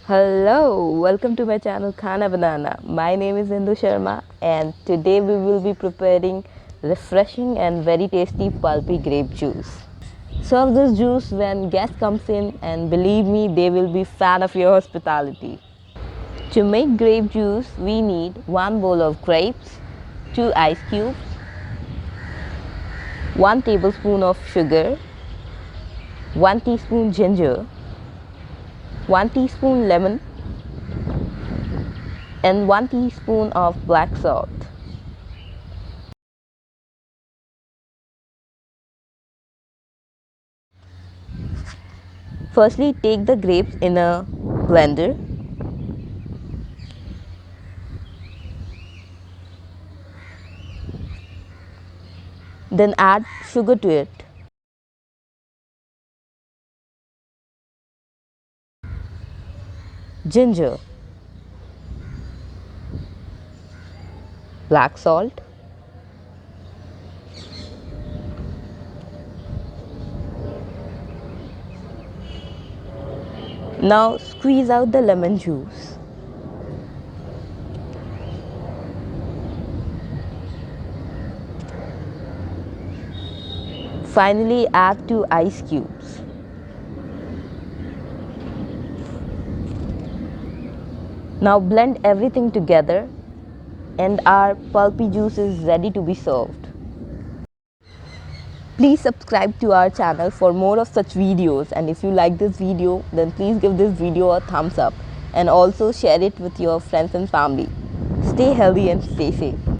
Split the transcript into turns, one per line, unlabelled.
Hello, welcome to my channel Khana Banana. My name is Sharma and today we will be preparing refreshing and very tasty pulpy grape juice. Serve this juice when guests comes in and believe me they will be fan of your hospitality. To make grape juice we need 1 bowl of grapes, 2 ice cubes, 1 tablespoon of sugar, 1 teaspoon ginger, 1 teaspoon lemon and 1 teaspoon of black salt. Firstly, take the grapes in a blender. Then add sugar to it. Ginger, black salt, now squeeze out the lemon juice. Finally, add 2 ice cubes. Now blend everything together and our pulpy juice is ready to be served. Please subscribe to our channel for more of such videos, and if you like this video then please give this video a thumbs up and also share it with your friends and family. Stay healthy and stay safe.